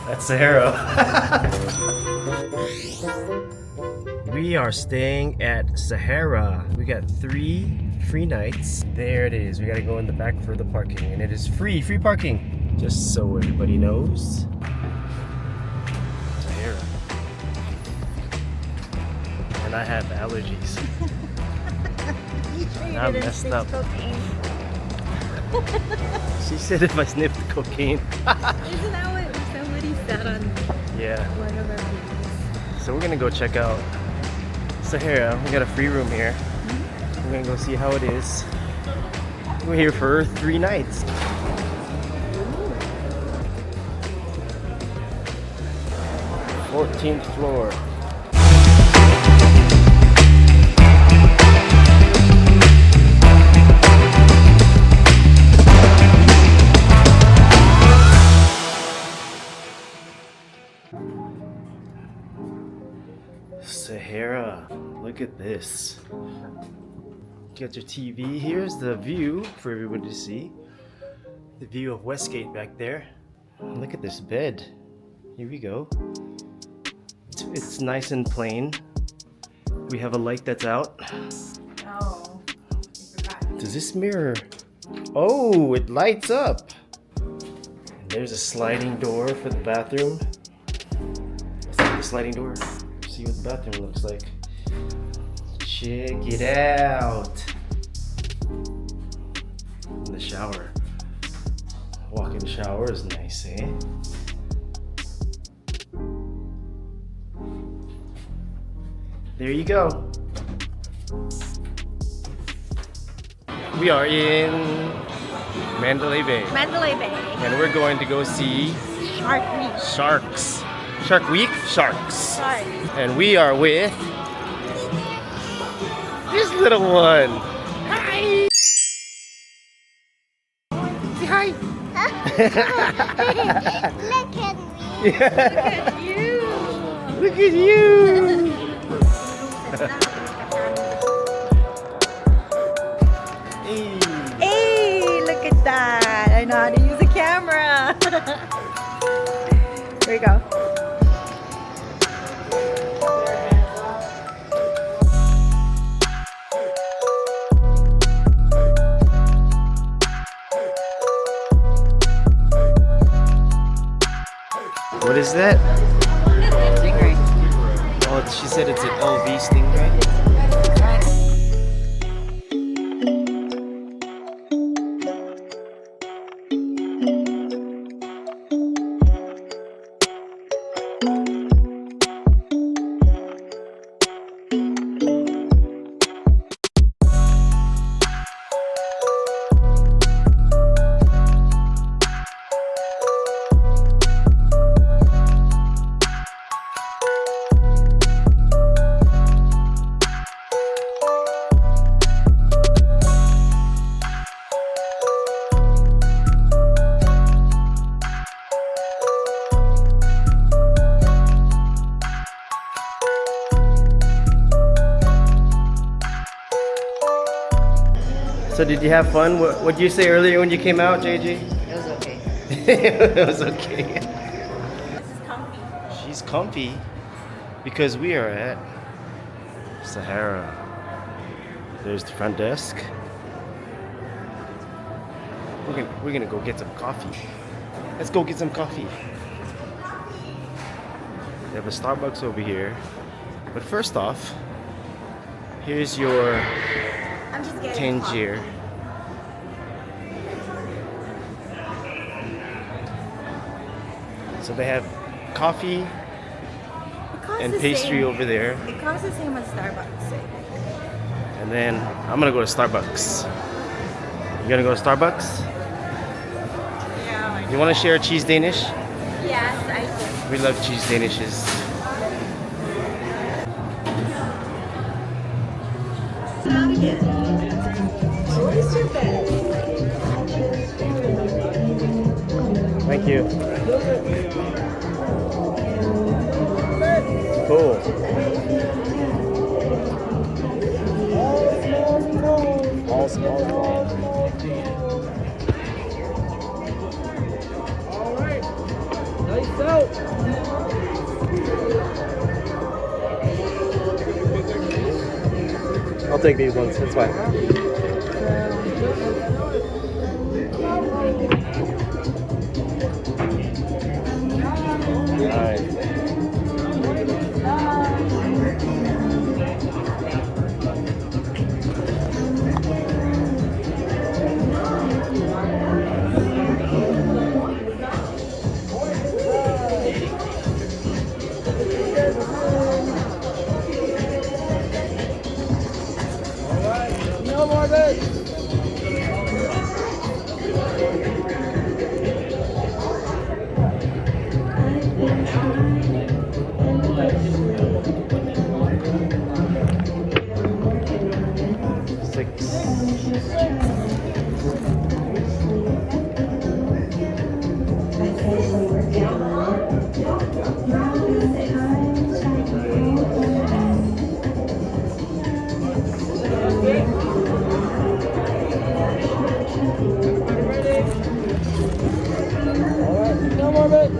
That's Sahara. We are staying at Sahara. We got 3 free nights. There it is. We gotta go in the back for the parking, and it is free parking. Just so everybody knows. Sahara. And I have allergies. I'm messed up. She said if I sniffed cocaine. Isn't that what somebody said on one of our videos? So we're gonna go check out Sahara. We got a free room here. We're gonna go see how it is. We're here for 3 nights. 14th floor. Sahara, look at this. Got your TV. Here's the view for everybody to see. The view of Westgate back there. Look at this bed. Here we go. It's nice and plain. We have a light that's out. Oh, I forgot. Does this mirror? Oh, it lights up. And there's a sliding door for the bathroom. Is that the sliding door? See what the bathroom looks like. Check it out. And the shower. Walk-in shower is nice, eh? There you go. We are in Mandalay Bay. Mandalay Bay. And we're going to go see Shark Reef. sharks. Shark Week? Sharks. Shark. And we are with this little one. Hi! Say hi! Look at me. Look at you. Look at you! Hey! Hey, look at that. I know how to use a camera. Here we go. What is that? Stingray. Oh, she said it's an LV stingray. So did you have fun? What did you say earlier when you came out, JJ? It was okay. It was okay. This is comfy. She's comfy because we are at Sahara. There's the front desk. We're gonna go get some coffee. Let's go get some coffee. They have a Starbucks over here. But first off, here's your I'm just getting Tangier. So they have coffee and pastry over there. It costs the same as Starbucks. And then I'm gonna go to Starbucks. You gonna go to Starbucks? Yeah. You wanna share a cheese Danish? Yes, I do. We love cheese Danishes. Thank you. Cool. All small Alright. Nice out. I'll take these ones. It's fine. Alright. No more bets. No more bets.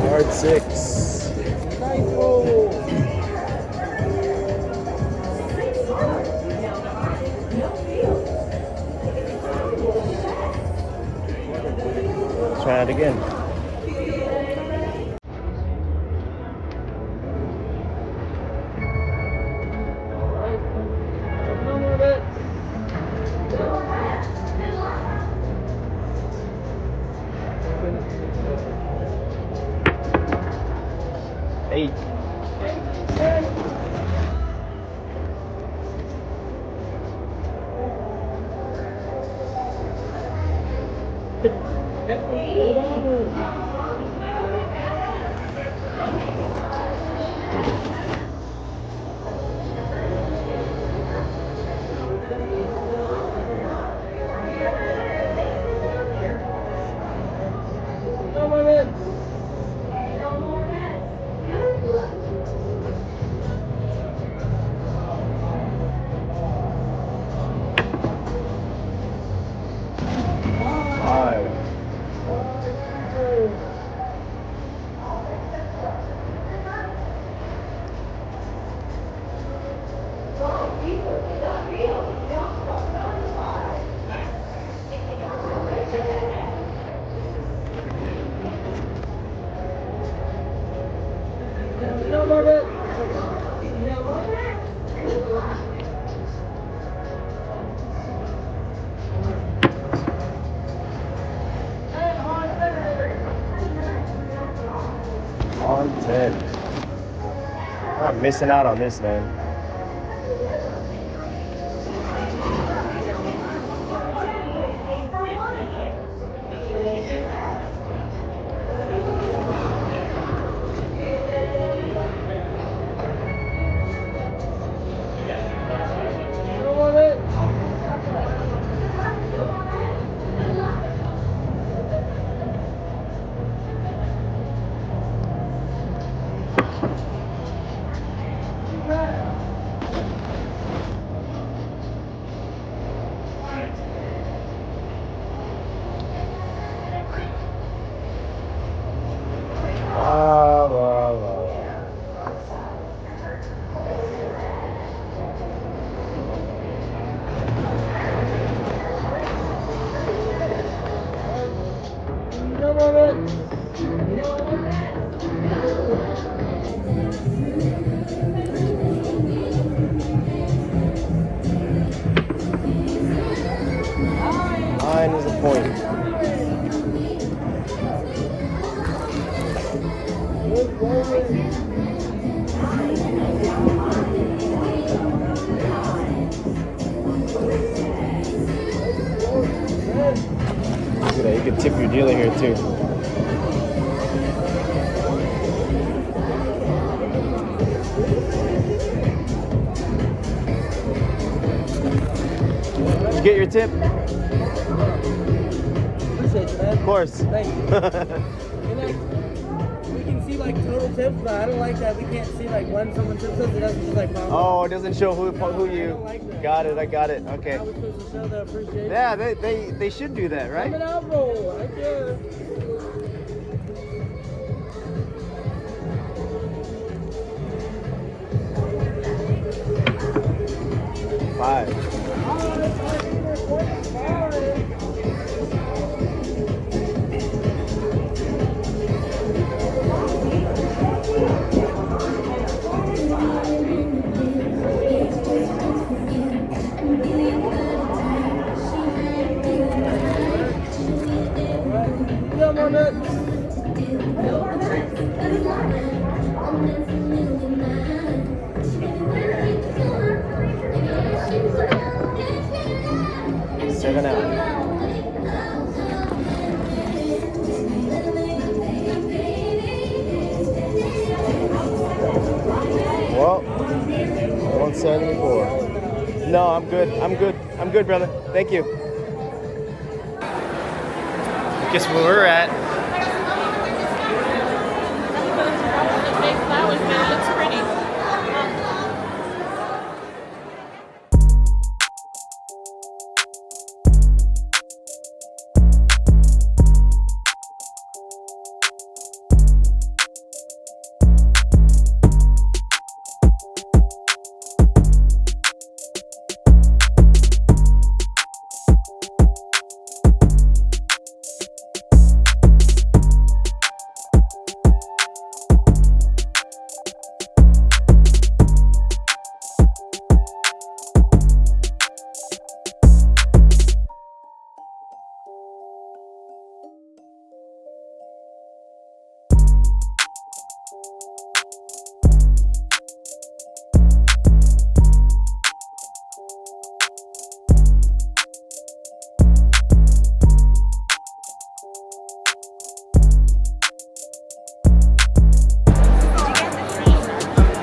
Hard 6. Nice roll. Let's try it again. No more bets. 8. No more bets. No more bets. On 10. I'm missing out on this, man. No more bets. No more bets. point. Look at that, you can tip your dealer here too. Did you get your tip? Appreciate you, man. Of course. Thank you. And like, we can see like total tips, but I don't like that we can't see like when someone tips us, it doesn't just like pop up. Oh, it doesn't show who I don't you. like that. Got it, I got it. Okay. How are we supposed to show the appreciation? Yeah, they should do that, right? Coming out, bro. Right there. Five. Come on, man. Seven out. Well, 174. No, I'm good. I'm good, brother. Thank you. Guess where we're at. Big flowers, but it looks pretty.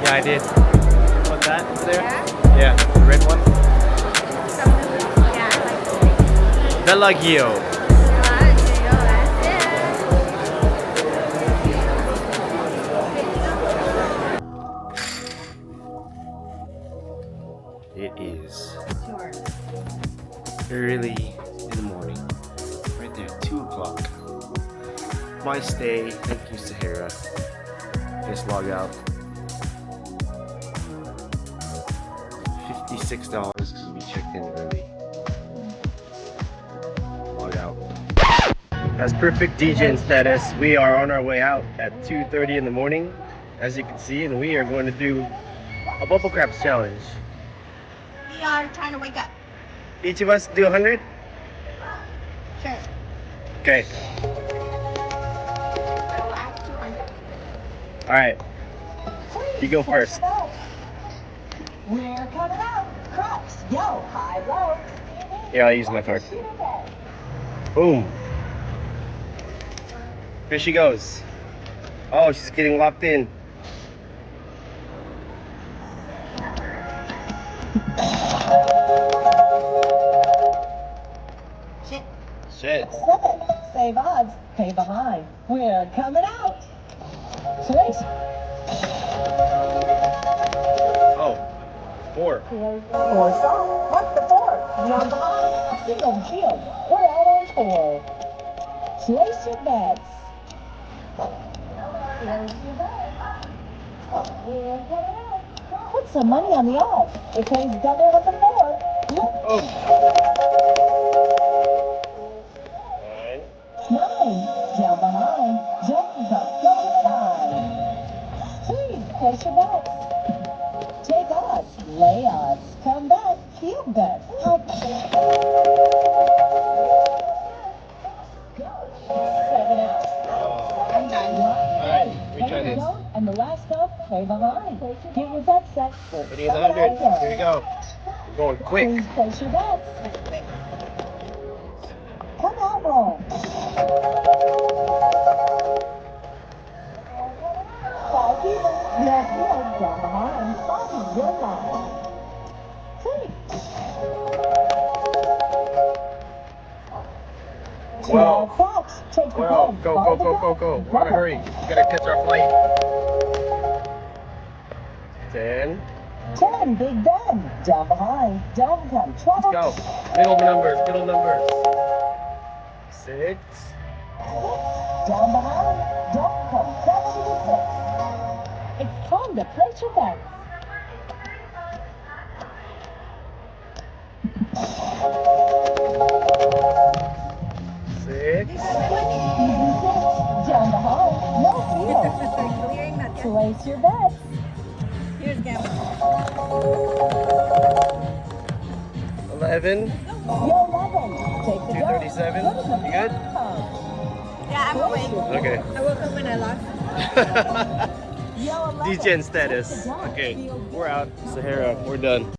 Yeah, I did. What's that there? Yeah, the red one. Yeah, I like it. Bellagio. It is early in the morning. Right there, 2 o'clock. My stay, thank you Sahara. Just log out. $56 because we checked in early. Log out. That's perfect DJ status. We are on our way out at 2:30 in the morning, as you can see, and we are going to do a bubble craps challenge. We are trying to wake up. Each of us do 100? Sure. Okay. Alright. You go first. We're coming out. Crops. Yo, high, low. Here, I'll use my card. Boom. Here she goes. Oh, she's getting locked in. Shit. Shit. Save odds, pay behind. We're coming out. Six. Oh, 4. Four song. What's the four? You're behind. Single field. We're out on 4. Place your bets. Here's your bet. We're coming out. Put some money on the odds. It pays double with the 4. Oh. 9. Down behind. James up. Go 9. Please place your bets. Take odds. Lay odds. Come back. Field bet. Stay behind. Get your bets set. It is 100. Here we go. We're going quick. Please place your bets. Come out, roll. 5 even. Left field down behind. Bobby, your line. 12 Fox. Take the Well, pen. go. We're in a hurry. We gotta catch our flight. 10. 10, Big Ben. Down behind. Down come 12. Let's go. Middle numbers. 6. Down behind. Down come 76. It's time to place your bets. 6. Down behind. No field. Clearing that. Place your bets. Here's gamble. 11. You're 11. Take the 237. You good? Yeah, I'm awake. Okay. I woke up when I lost. Degen status. Okay, we're out. Sahara, we're done.